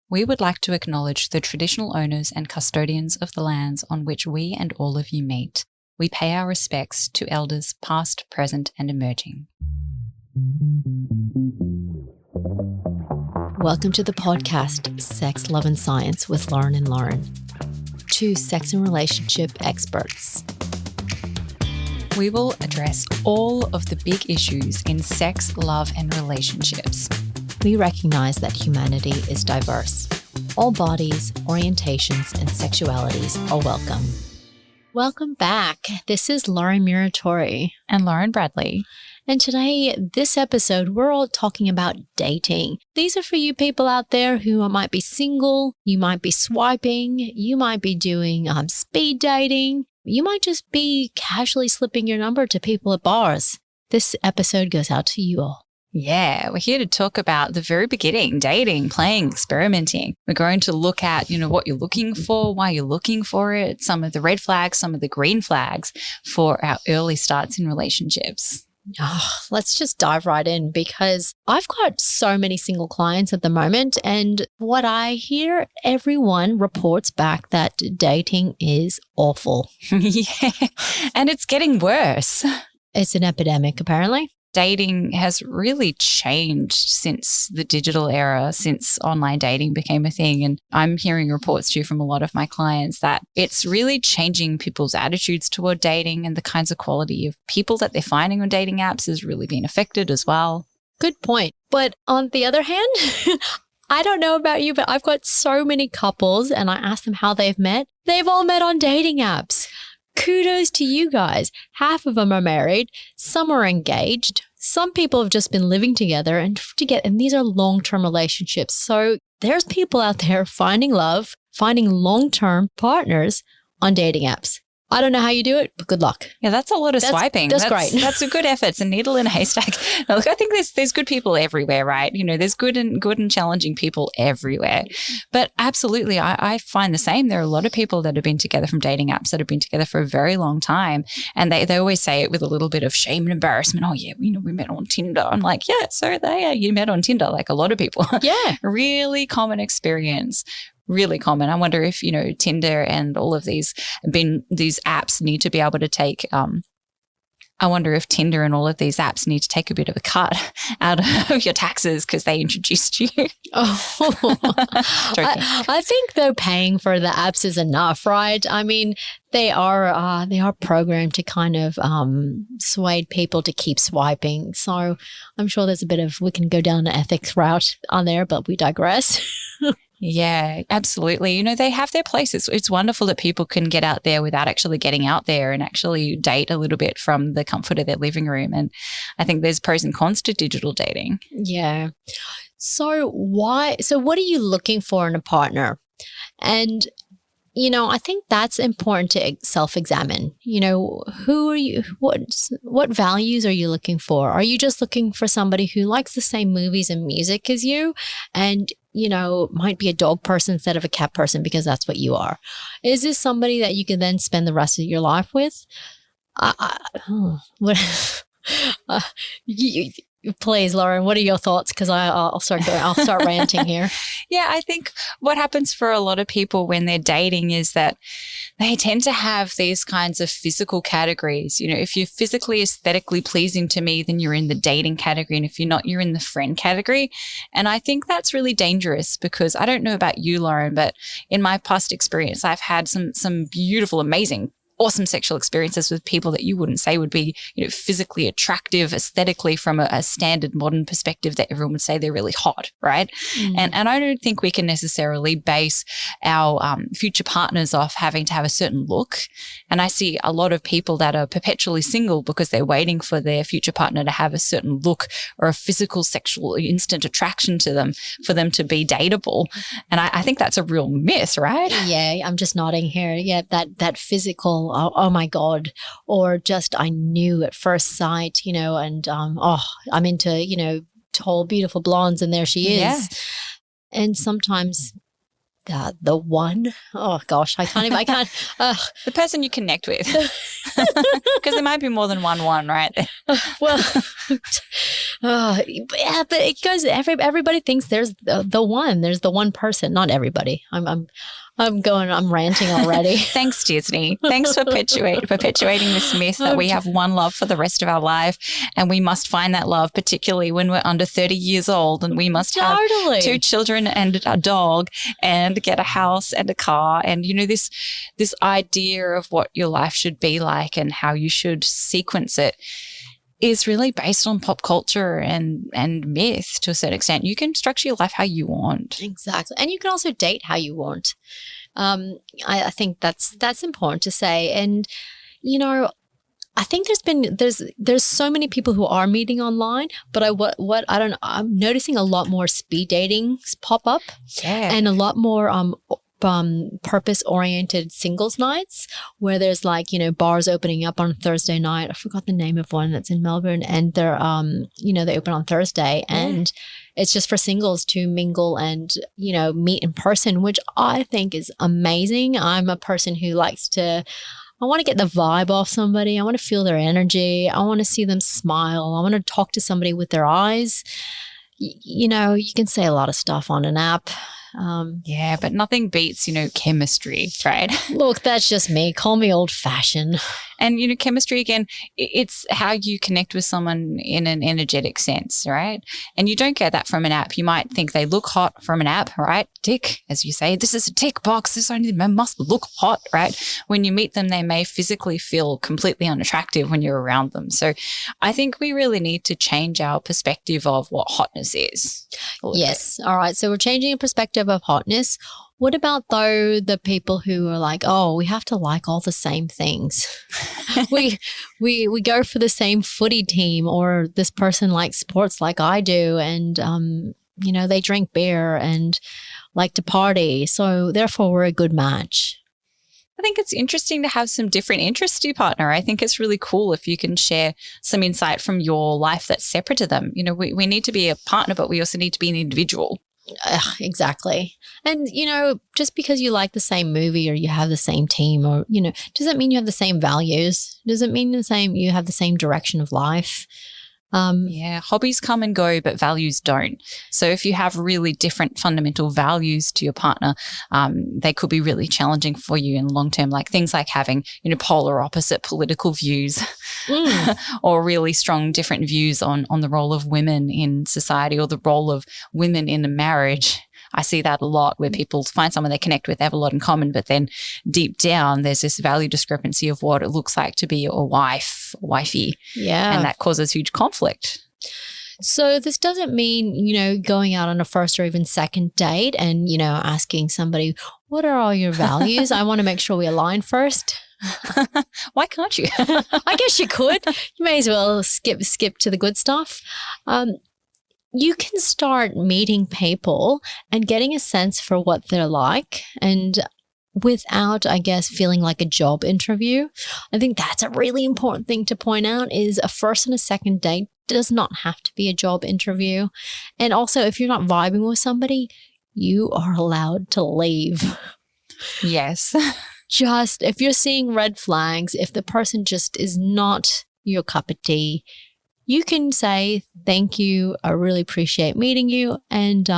We would like to acknowledge the traditional owners and custodians of the lands on which we and all of you meet. We pay our respects to elders past, present, and emerging. Welcome to the podcast, Sex, Love and Science with Lauren and Lauren, two sex and relationship experts. We will address all of the big issues in sex, love, and relationships. We recognize that humanity is diverse. All bodies, orientations, and sexualities are welcome. Welcome back. This is Lauren Muratori. And Lauren Bradley. And today, this episode, we're all talking about dating. These are for you people out there who might be single, you might be swiping, you might be doing speed dating, you might just be casually slipping your number to people at bars. This episode goes out to you all. Yeah, we're here to talk about the very beginning, dating, playing, experimenting. We're going to look at, what you're looking for, why you're looking for it, some of the red flags, some of the green flags for our early starts in relationships. Oh, let's just dive right in because I've got so many single clients at the moment, and what I hear, everyone reports back that dating is awful. Yeah, and it's getting worse. It's an epidemic, apparently. Dating has really changed since the digital era, since online dating became a thing. And I'm hearing reports too from a lot of my clients that it's really changing people's attitudes toward dating, and the kinds of quality of people that they're finding on dating apps has really been affected as well. Good point. But on the other hand, I don't know about you, but I've got so many couples and I ask them how they've met. They've all met on dating apps. Kudos to you guys. Half of them are married. Some are engaged. Some people have just been living together and these are long-term relationships. So there's people out there finding love, finding long-term partners on dating apps. I don't know how you do it, but good luck. Yeah, that's a lot of swiping. That's great. That's a good effort. It's a needle in a haystack. Now, look, I think there's good people everywhere, right? There's good and challenging people everywhere. But absolutely, I find the same. There are a lot of people that have been together from dating apps that have been together for a very long time. And they always say it with a little bit of shame and embarrassment. Oh, yeah, we met on Tinder. I'm like, yeah, so you met on Tinder, like a lot of people. Yeah. Really common experience. Really common. I wonder if, Tinder and all of these apps need to be able to take, I wonder if Tinder and all of these apps need to take a bit of a cut out of your taxes because they introduced you. Oh, I think though paying for the apps is enough, right? I mean, they are programmed to kind of sway people to keep swiping. So I'm sure there's a bit of, we can go down the ethics route on there, but we digress. Yeah, absolutely. They have their place. It's wonderful that people can get out there without actually getting out there and actually date a little bit from the comfort of their living room. And I think there's pros and cons to digital dating. Yeah. So what are you looking for in a partner? And I think that's important to self-examine. Who are you? What values are you looking for? Are you just looking for somebody who likes the same movies and music as you and, might be a dog person instead of a cat person because that's what you are? Is this somebody that you can then spend the rest of your life with? Please, Lauren, what are your thoughts? Because I'll start ranting here. Yeah, I think what happens for a lot of people when they're dating is that they tend to have these kinds of physical categories. If you're physically, aesthetically pleasing to me, then you're in the dating category. And if you're not, you're in the friend category. And I think that's really dangerous because I don't know about you, Lauren, but in my past experience, I've had some beautiful, amazing, awesome sexual experiences with people that you wouldn't say would be, physically attractive, aesthetically from a standard modern perspective that everyone would say they're really hot, right? And I don't think we can necessarily base our future partners off having to have a certain look. And I see a lot of people that are perpetually single because they're waiting for their future partner to have a certain look or a physical, sexual, instant attraction to them for them to be dateable. And I think that's a real myth, right? Yeah, I'm just nodding here. Yeah, that physical, oh my God, or just I knew at first sight, and I'm into, tall, beautiful blondes and there she is. Yeah. And sometimes the one, oh gosh, I can't. The person you connect with. Because there might be more than one, right? Well, But it goes. Everybody thinks there's the one. There's the one person. Not everybody. I'm ranting already. Thanks, Disney. Thanks for perpetuating this myth that we have one love for the rest of our life, and we must find that love, particularly when we're under 30 years old, and we must have 2 children and a dog, and get a house and a car, and this idea of what your life should be like and how you should sequence it is really based on pop culture and myth to a certain extent. You can structure your life how you want. Exactly. And you can also date how you want. I think that's important to say. And, I think there's so many people who are meeting online, but I'm noticing a lot more speed dating pop up, and a lot more purpose-oriented singles nights where there's bars opening up on Thursday night. I forgot the name of one that's in Melbourne, and they're they open on Thursday, and it's just for singles to mingle and meet in person, which I think is amazing. I'm a person who I want to get the vibe off somebody. I want to feel their energy. I want to see them smile. I want to talk to somebody with their eyes. You can say a lot of stuff on an app. But nothing beats, chemistry, right? Look, that's just me. Call me old-fashioned. And, chemistry, again, it's how you connect with someone in an energetic sense, right? And you don't get that from an app. You might think they look hot from an app, right? Tick, as you say, this is a tick box. This only must look hot, right? When you meet them, they may physically feel completely unattractive when you're around them. So I think we really need to change our perspective of what hotness is. Yes. All right. So we're changing a perspective of hotness. What about, though, the people who are like, oh, we have to like all the same things. we go for the same footy team, or this person likes sports like I do, and, they drink beer and like to party. So therefore, we're a good match. I think it's interesting to have some different interests to your partner. I think it's really cool if you can share some insight from your life that's separate to them. We need to be a partner, but we also need to be an individual. Exactly. And, just because you like the same movie or you have the same team or, doesn't mean you have the same values. Doesn't mean you have the same direction of life. Hobbies come and go, but values don't. So if you have really different fundamental values to your partner, they could be really challenging for you in the long term, like things like having, polar opposite political views or really strong different views on the role of women in society or the role of women in a marriage. I see that a lot where people find someone they connect with, they have a lot in common, but then deep down there's this value discrepancy of what it looks like to be a wifey. Yeah. And that causes huge conflict. So this doesn't mean, going out on a first or even second date and, asking somebody, what are all your values? I want to make sure we align first. Why can't you? I guess you could. You may as well skip to the good stuff. You can start meeting people and getting a sense for what they're like, and without, I guess, feeling like a job interview. I think that's a really important thing to point out, is a first and a second date does not have to be a job interview. And also, if you're not vibing with somebody, you are allowed to leave. Yes. Just if you're seeing red flags, if the person just is not your cup of tea, you can say, thank you, I really appreciate meeting you, and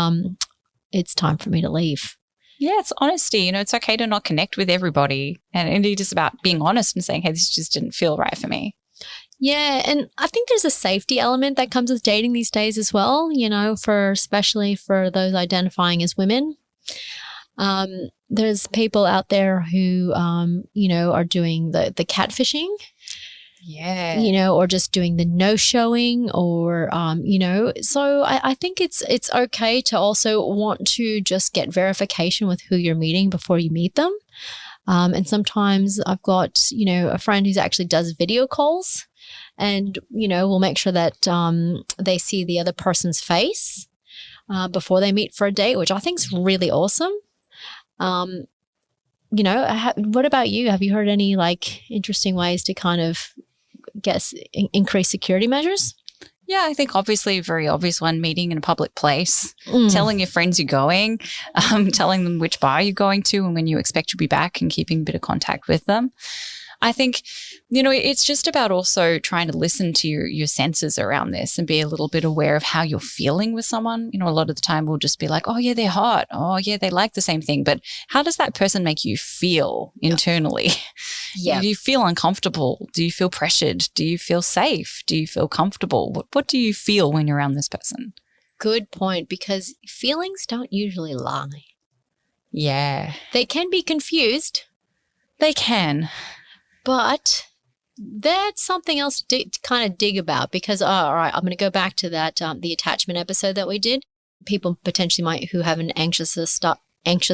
it's time for me to leave. Yeah, it's honesty. It's okay to not connect with everybody. And it is about being honest and saying, hey, this just didn't feel right for me. Yeah, and I think there's a safety element that comes with dating these days as well, especially for those identifying as women. There's people out there who, are doing the catfishing. Yeah. Or just doing the no-showing or, so I think it's okay to also want to just get verification with who you're meeting before you meet them. And sometimes I've got, a friend who actually does video calls and, we'll make sure that they see the other person's face before they meet for a date, which I think is really awesome. What about you? Have you heard any interesting ways to kind of increase security measures? Yeah, I think obviously a very obvious one, meeting in a public place, telling your friends you're going, telling them which bar you're going to and when you expect to be back and keeping a bit of contact with them. I think, it's just about also trying to listen to your senses around this and be a little bit aware of how you're feeling with someone. A lot of the time we'll just be like, oh yeah, they're hot. Oh yeah, they like the same thing. But how does that person make you feel internally? Yeah. Do you feel uncomfortable? Do you feel pressured? Do you feel safe? Do you feel comfortable? What do you feel when you're around this person? Good point, because feelings don't usually lie. Yeah. They can be confused. They can. But that's something else to kind of dig about, because, all right, I'm going to go back to that, the attachment episode that we did. People potentially who have an anxious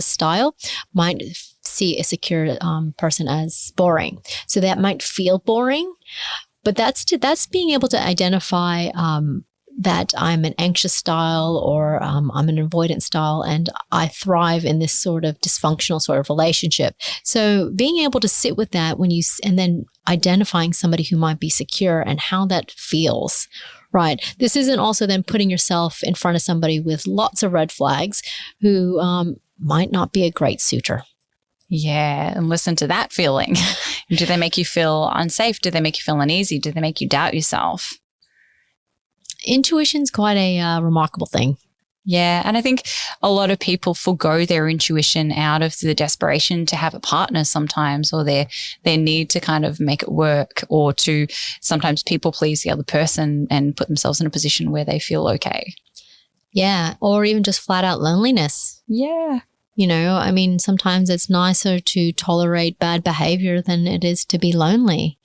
style might see a secure person as boring. So that might feel boring, but that's being able to identify that I'm an anxious style or I'm an avoidant style, and I thrive in this sort of dysfunctional sort of relationship. So being able to sit with that and then identifying somebody who might be secure and how that feels. Right. This isn't also then putting yourself in front of somebody with lots of red flags who might not be a great suitor. Yeah, and listen to that feeling. Do they make you feel unsafe? Do they make you feel uneasy? Do they make you doubt yourself? Intuition's quite a remarkable thing. Yeah, and I think a lot of people forgo their intuition out of the desperation to have a partner sometimes, or their need to kind of make it work, or to sometimes people please the other person and put themselves in a position where they feel okay. Yeah, or even just flat out loneliness. Yeah. Sometimes it's nicer to tolerate bad behavior than it is to be lonely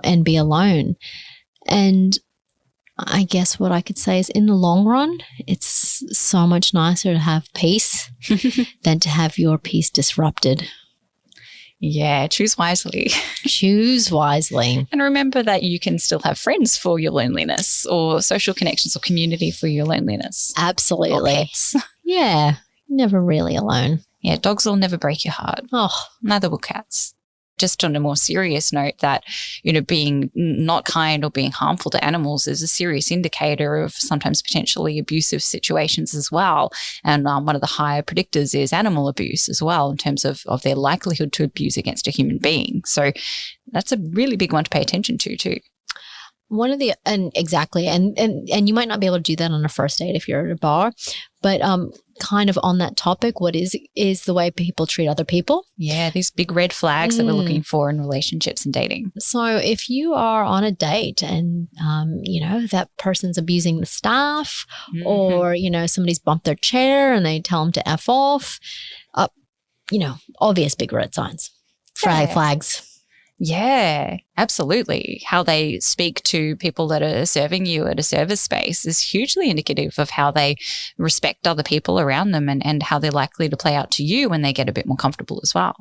and be alone. And I guess what I could say is, in the long run, it's so much nicer to have peace than to have your peace disrupted. Yeah, choose wisely. Choose wisely. And remember that you can still have friends for your loneliness, or social connections or community for your loneliness. Absolutely. Or pets. Yeah, never really alone. Yeah, dogs will never break your heart. Oh, neither will cats. Just on a more serious note, that, being not kind or being harmful to animals is a serious indicator of sometimes potentially abusive situations as well. And one of the higher predictors is animal abuse as well, in terms of their likelihood to abuse against a human being. So that's a really big one to pay attention to too. Exactly. And you might not be able to do that on a first date if you're at a bar, but kind of on that topic, what is the way people treat other people? Yeah, these big red flags that we're looking for in relationships and dating. So if you are on a date and, that person's abusing the staff, or, somebody's bumped their chair and they tell them to F off, obvious big red signs, flags. Yeah, absolutely. How they speak to people that are serving you at a service space is hugely indicative of how they respect other people around them, and how they're likely to play out to you when they get a bit more comfortable as well.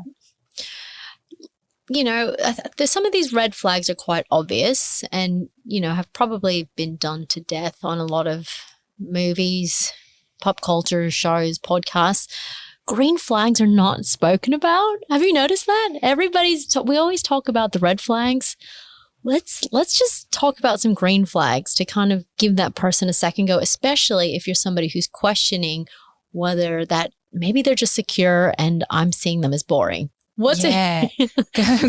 There's some of these red flags are quite obvious and, have probably been done to death on a lot of movies, pop culture shows, podcasts. Green flags are not spoken about. Have you noticed that? We always talk about the red flags. Let's just talk about some green flags to kind of give that person a second go, especially if you're somebody who's questioning whether that maybe they're just secure and I'm seeing them as boring.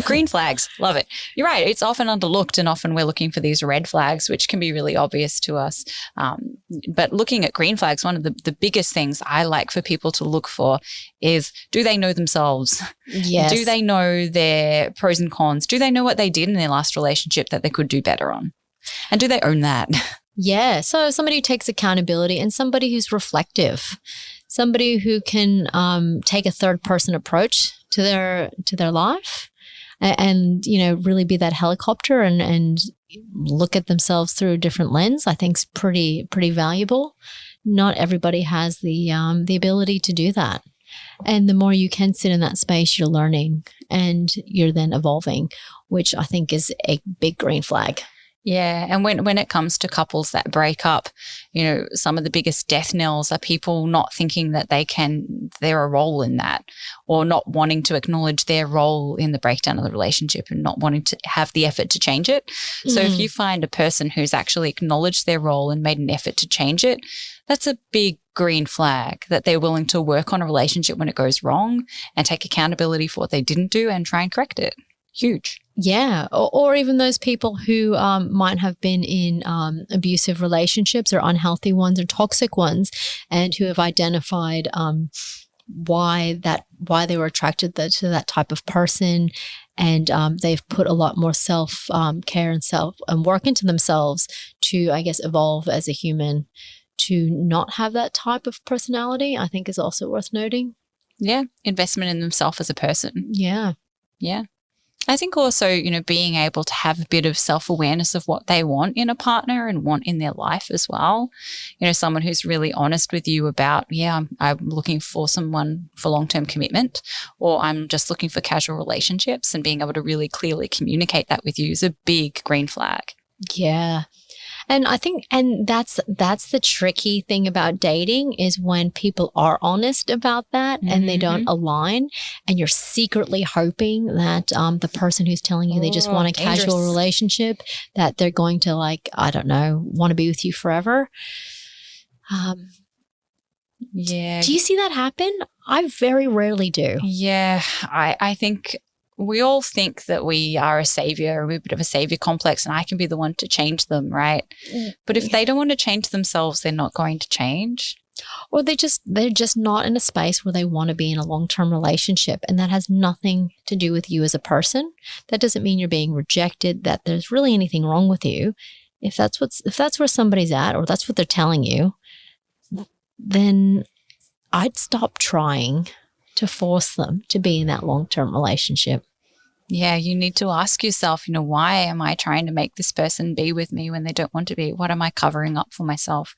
Green flags. Love it. You're right. It's often underlooked, and often we're looking for these red flags, which can be really obvious to us. But looking at green flags, one of the biggest things I like for people to look for is, do they know themselves? Yes. Do they know their pros and cons? Do they know what they did in their last relationship that they could do better on? And do they own that? Yeah. So somebody who takes accountability and somebody who's reflective. Somebody who can take a third person approach to their life and really be that helicopter and look at themselves through a different lens, I think is pretty valuable. Not everybody has the ability to do that. And the more you can sit in that space, you're learning and you're then evolving, which I think is a big green flag. Yeah. And when it comes to couples that break up, some of the biggest death knells are people not thinking that they're a role in that, or not wanting to acknowledge their role in the breakdown of the relationship and not wanting to have the effort to change it. So if you find a person who's actually acknowledged their role and made an effort to change it, that's a big green flag that they're willing to work on a relationship when it goes wrong and take accountability for what they didn't do and try and correct it. huge. Yeah. Or even those people who might have been in abusive relationships or unhealthy ones or toxic ones, and who have identified why they were attracted to that type of person. And they've put a lot more self care and work into themselves to, I guess, evolve as a human. To not have that type of personality, I think, is also worth noting. Yeah. Investment in themselves as a person. Yeah. Yeah. I think also, being able to have a bit of self-awareness of what they want in a partner and want in their life as well. Someone who's really honest with you about, I'm looking for someone for long-term commitment, or I'm just looking for casual relationships, and being able to really clearly communicate that with you is a big green flag. Yeah. And I think, and that's the tricky thing about dating, is when people are honest about that and they don't align, and you're secretly hoping that the person who's telling you they just want a casual relationship, that they're going to, like, I don't know, want to be with you forever. Yeah. Do you see that happen? I very rarely do. Yeah. I think we all think that we are a savior, or we're a bit of a savior complex, and I can be the one to change them, right? But if they don't want to change themselves, they're not going to change. Or they're just not in a space where they want to be in a long-term relationship, and that has nothing to do with you as a person. That doesn't mean you're being rejected, that there's really anything wrong with you. If that's where somebody's at, or that's what they're telling you, then I'd stop trying to force them to be in that long-term relationship. Yeah, you need to ask yourself, why am I trying to make this person be with me when they don't want to be? What am I covering up for myself?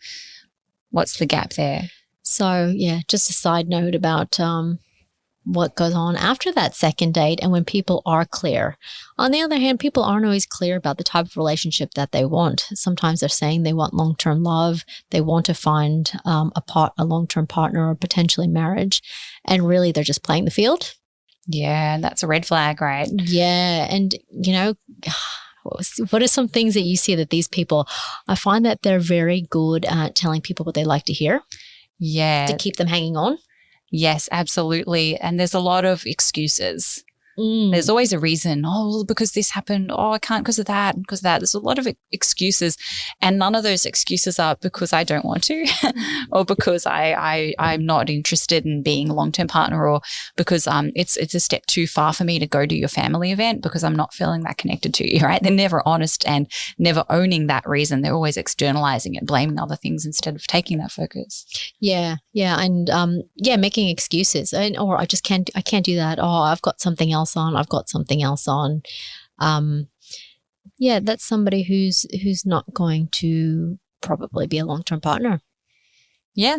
What's the gap there? So, yeah, just a side note about what goes on after that second date and when people are clear. On the other hand, people aren't always clear about the type of relationship that they want. Sometimes they're saying they want long-term love. They want to find a long-term partner or potentially marriage. And really, they're just playing the field. Yeah, that's a red flag, right? Yeah. And, what are some things that you see that these people, I find that they're very good at telling people what they like to hear. Yeah. To keep them hanging on. Yes, absolutely. And there's a lot of excuses. There's always a reason. Oh, well, because this happened. Oh, I can't because of that and because of that. There's a lot of excuses, and none of those excuses are because I don't want to, or because I'm not interested in being a long-term partner, or because it's a step too far for me to go to your family event because I'm not feeling that connected to you. Right? They're never honest and never owning that reason. They're always externalizing it, blaming other things instead of taking that focus. Yeah, and making excuses, or I can't do that. Oh, I've got something else on. I've got something else on. That's somebody who's not going to probably be a long-term partner. Yeah.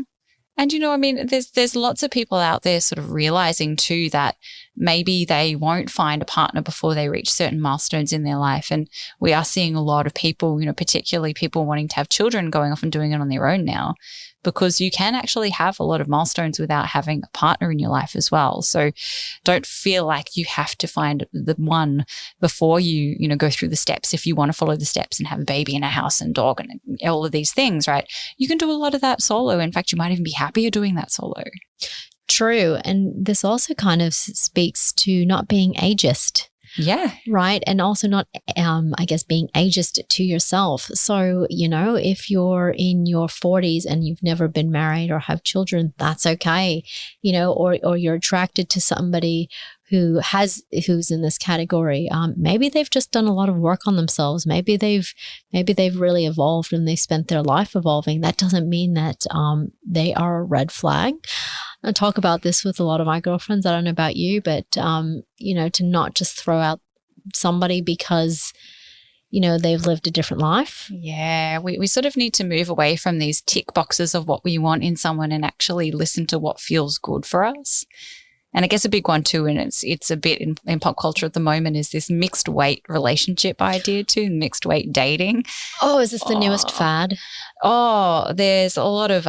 And, there's lots of people out there sort of realizing too that maybe they won't find a partner before they reach certain milestones in their life. And we are seeing a lot of people, particularly people wanting to have children, going off and doing it on their own now, because you can actually have a lot of milestones without having a partner in your life as well. So don't feel like you have to find the one before you, go through the steps. If you want to follow the steps and have a baby and a house and dog and all of these things, right? You can do a lot of that solo. In fact, you might even be happier doing that solo. True. And this also kind of speaks to not being ageist. Yeah. Right. And also not, being ageist to yourself. So, if you're in your 40s and you've never been married or have children, that's okay. Or you're attracted to somebody who's in this category. Maybe they've just done a lot of work on themselves. Maybe they've really evolved and they spent their life evolving. That doesn't mean that they are a red flag. I talk about this with a lot of my girlfriends. I don't know about you, but to not just throw out somebody because they've lived a different life. Yeah, we sort of need to move away from these tick boxes of what we want in someone and actually listen to what feels good for us. And I guess a big one too, and it's a bit in pop culture at the moment, is this mixed weight relationship idea too, mixed weight dating. Oh, is this the newest fad? Oh, there's a lot of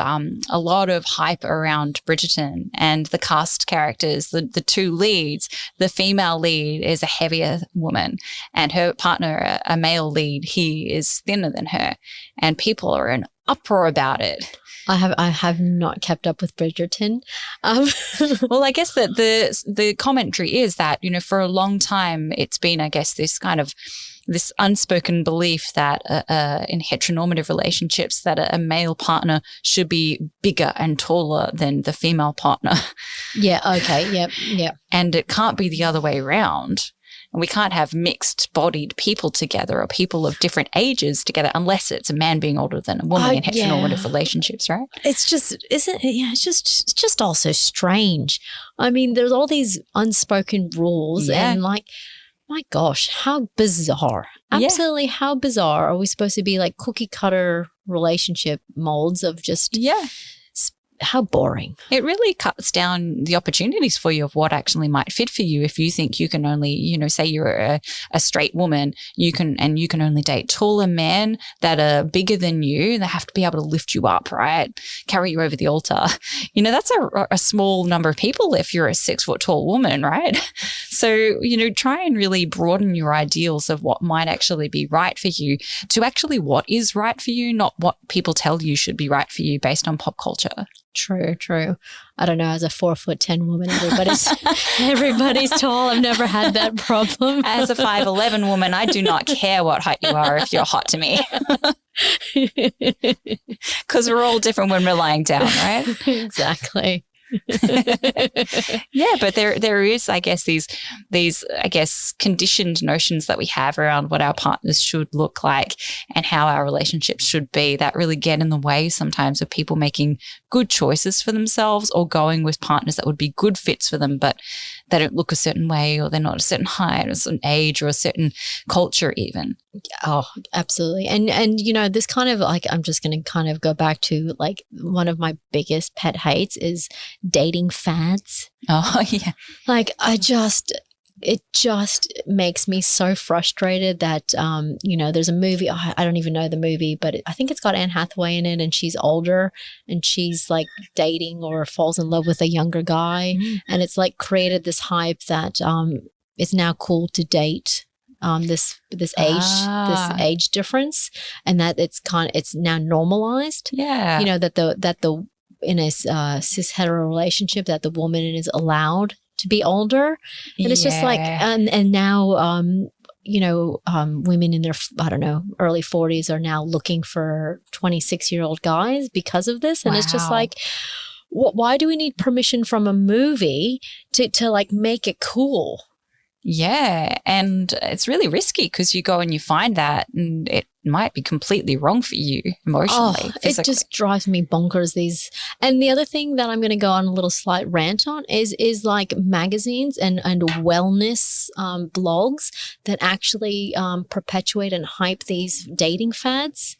hype around Bridgerton and the cast characters, the two leads. The female lead is a heavier woman, and her partner, a male lead, he is thinner than her, and people are in uproar about it. I have not kept up with Bridgerton. Well, I guess that the commentary is that, for a long time, it's been, I guess, this unspoken belief that in heteronormative relationships that a male partner should be bigger and taller than the female partner. Yeah. Okay. Yep. And it can't be the other way around. And we can't have mixed-bodied people together or people of different ages together unless it's a man being older than a woman in heteronormative relationships, right? It's just, isn't it? Yeah, it's just also strange. I mean, there's all these unspoken rules and like, my gosh, how bizarre. Absolutely how bizarre are we supposed to be, like cookie cutter relationship molds of just how boring. It really cuts down the opportunities for you of what actually might fit for you. If you think you can only, say you're a straight woman, you can only date taller men that are bigger than you. They have to be able to lift you up, right? Carry you over the altar. That's a small number of people if you're a 6 foot tall woman, right? So, try and really broaden your ideals of what might actually be right for you to actually what is right for you, not what people tell you should be right for you based on pop culture. True. I don't know. As a 4'10" woman, everybody's tall. I've never had that problem. As a 5'11" woman, I do not care what height you are if you're hot to me. Because we're all different when we're lying down, right? Exactly. Yeah, but there is, I guess, these conditioned notions that we have around what our partners should look like and how our relationships should be that really get in the way sometimes of people making good choices for themselves or going with partners that would be good fits for them, but they don't look a certain way or they're not a certain height or a certain age or a certain culture even. Oh, absolutely. And this kind of like, I'm just going to kind of go back to like one of my biggest pet hates is dating fads. Oh, yeah. Like it just makes me so frustrated that, there's a movie, I don't even know the movie, but I think it's got Anne Hathaway in it and she's older and she's like dating or falls in love with a younger guy. And it's like created this hype that it's now cool to date this age difference, and that it's now normalized. Yeah. That the in a cis hetero relationship that the woman is allowed to be older, and it's just like and now women in their early 40s are now looking for 26-year-old guys because of this, and it's just like, why do we need permission from a movie to like make it cool? Yeah, and it's really risky because you go and you find that and it might be completely wrong for you emotionally, physically. It just drives me bonkers. And the other thing that I'm going to go on a little slight rant on is like magazines and wellness blogs that actually perpetuate and hype these dating fads.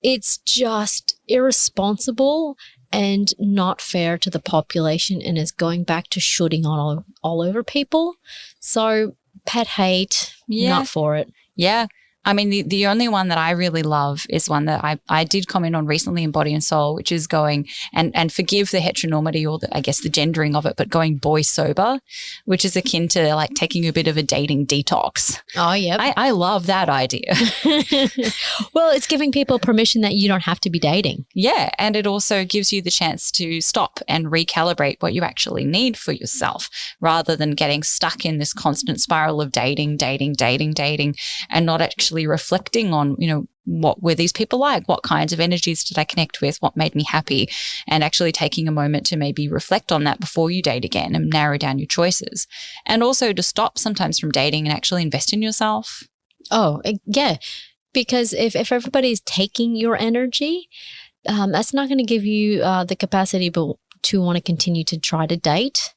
It's just irresponsible and not fair to the population, and is going back to shooting on all over people. So pet hate, not for it. Yeah. I mean, the only one that I really love is one that I did comment on recently in Body and Soul, which is going and forgive the heteronormity or the gendering of it, but going boy sober, which is akin to like taking a bit of a dating detox. Oh, yeah. I love that idea. Well, it's giving people permission that you don't have to be dating. Yeah. And it also gives you the chance to stop and recalibrate what you actually need for yourself rather than getting stuck in this constant spiral of dating, and not actually reflecting on, what were these people like? What kinds of energies did I connect with? What made me happy? And actually taking a moment to maybe reflect on that before you date again and narrow down your choices. And also to stop sometimes from dating and actually invest in yourself. Oh, yeah. Because if everybody's taking your energy, that's not going to give you the capacity to want to continue to try to date.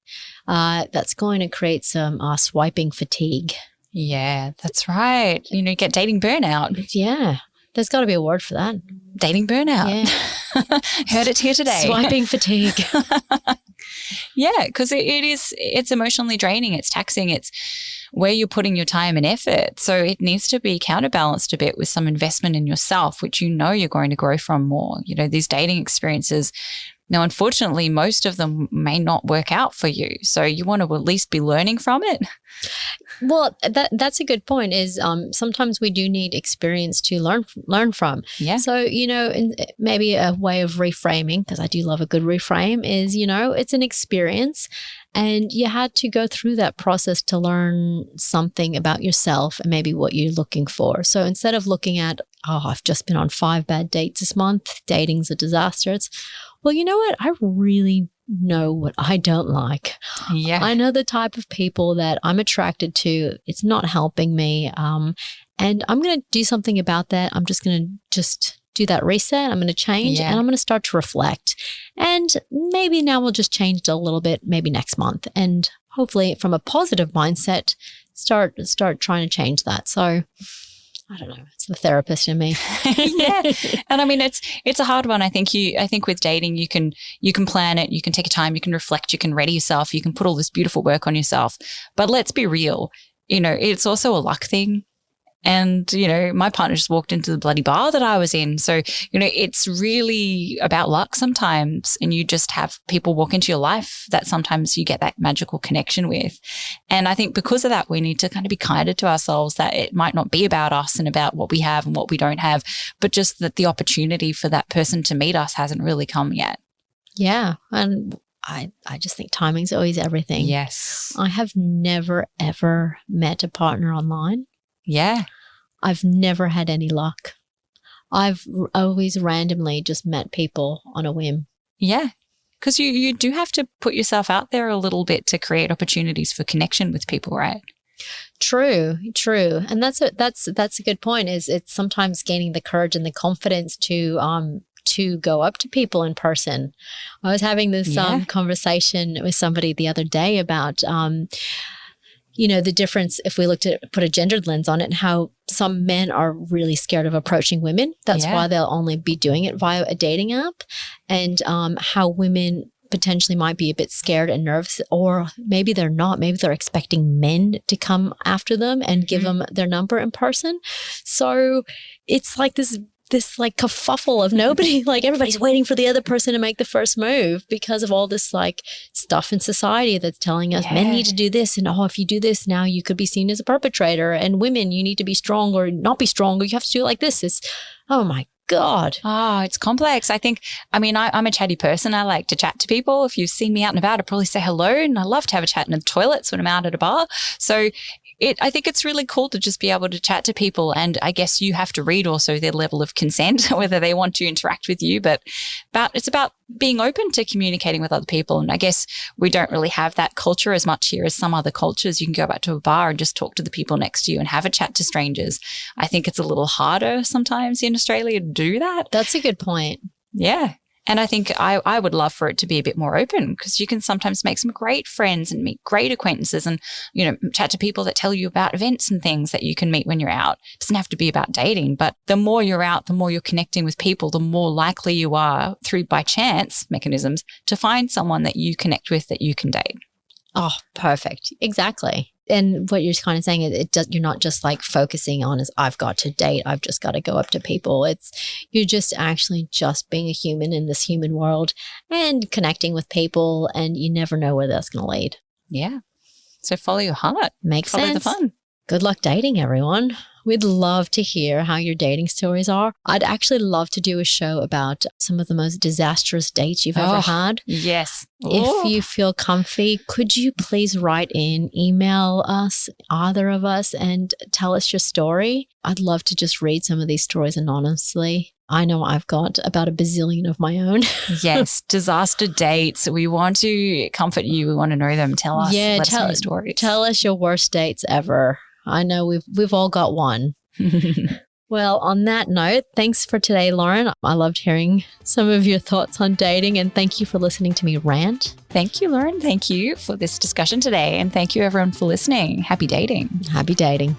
That's going to create some swiping fatigue. Yeah, that's right. You get dating burnout. Yeah. There's got to be a word for that. Dating burnout. Yeah. Heard it here today. Swiping fatigue. Yeah, because it's emotionally draining. It's taxing. It's where you're putting your time and effort. So it needs to be counterbalanced a bit with some investment in yourself, which you're going to grow from more. These dating experiences, Now, unfortunately, most of them may not work out for you. So you want to at least be learning from it. Well, that's a good point is sometimes we do need experience to learn from. Yeah. So, maybe a way of reframing, because I do love a good reframe, is, it's an experience and you had to go through that process to learn something about yourself and maybe what you're looking for. So instead of looking at, I've just been on 5 bad dates this month, dating's a disaster. It's, well, you know what? I really know what I don't like. Yeah. I know the type of people that I'm attracted to. It's not helping me. And I'm going to do something about that. I'm just going to do that reset. I'm going to change and I'm going to start to reflect. And maybe now we'll just change it a little bit, maybe next month. And hopefully from a positive mindset, start trying to change that. So I don't know. It's the therapist in me. Yeah. And I mean, it's a hard one. I think with dating, you can plan it, you can take your time, you can reflect, you can ready yourself, you can put all this beautiful work on yourself. But let's be real, it's also a luck thing. And, my partner just walked into the bloody bar that I was in. So, it's really about luck sometimes. And you just have people walk into your life that sometimes you get that magical connection with. And I think because of that, we need to kind of be kinder to ourselves that it might not be about us and about what we have and what we don't have, but just that the opportunity for that person to meet us hasn't really come yet. Yeah. And I just think timing's always everything. Yes. I have never, ever met a partner online. Yeah. I've never had any luck. I've always randomly just met people on a whim. Yeah. Because you do have to put yourself out there a little bit to create opportunities for connection with people, right? True. And that's a good point. Is it's sometimes gaining the courage and the confidence to go up to people in person. I was having this conversation with somebody the other day about the difference if we put a gendered lens on it and how some men are really scared of approaching women. That's why they'll only be doing it via a dating app, and how women potentially might be a bit scared and nervous, or maybe they're not. Maybe they're expecting men to come after them and give them their number in person. So it's like this like kerfuffle of nobody, like everybody's waiting for the other person to make the first move because of all this like stuff in society that's telling us men need to do this. And if you do this now, you could be seen as a perpetrator, and women, you need to be strong or not be strong, or you have to do it like this. It's, oh my God. Oh, it's complex. I'm a chatty person. I like to chat to people. If you've seen me out and about, I'd probably say hello, and I love to have a chat in the toilets when I'm out at a bar. So I think it's really cool to just be able to chat to people. And I guess you have to read also their level of consent, whether they want to interact with you. But it's about being open to communicating with other people. And I guess we don't really have that culture as much here as some other cultures. You can go back to a bar and just talk to the people next to you and have a chat to strangers. I think it's a little harder sometimes in Australia to do that. That's a good point. Yeah. And I think I would love for it to be a bit more open, because you can sometimes make some great friends and meet great acquaintances and, chat to people that tell you about events and things that you can meet when you're out. It doesn't have to be about dating, but the more you're out, the more you're connecting with people, the more likely you are through by chance mechanisms to find someone that you connect with that you can date. Oh, perfect. Exactly. And what you're kind of saying is you're not just like focusing on is I've got to date, I've just got to go up to people. You're just actually just being a human in this human world and connecting with people, and you never know where that's going to lead. Yeah. So follow your heart. Makes sense. Follow the fun. Good luck dating, everyone. We'd love to hear how your dating stories are. I'd actually love to do a show about some of the most disastrous dates you've ever had. Yes. If you feel comfy, could you please write in, email us, either of us, and tell us your story? I'd love to just read some of these stories anonymously. I know I've got about a bazillion of my own. Yes, disaster dates. We want to comfort you. We want to know them. Tell us. Yeah, Let us know your stories. Tell us your worst dates ever. I know we've all got one. Well, on that note, thanks for today, Lauren. I loved hearing some of your thoughts on dating, and thank you for listening to me rant. Thank you, Lauren. Thank you for this discussion today, and thank you everyone for listening. Happy dating. Happy dating.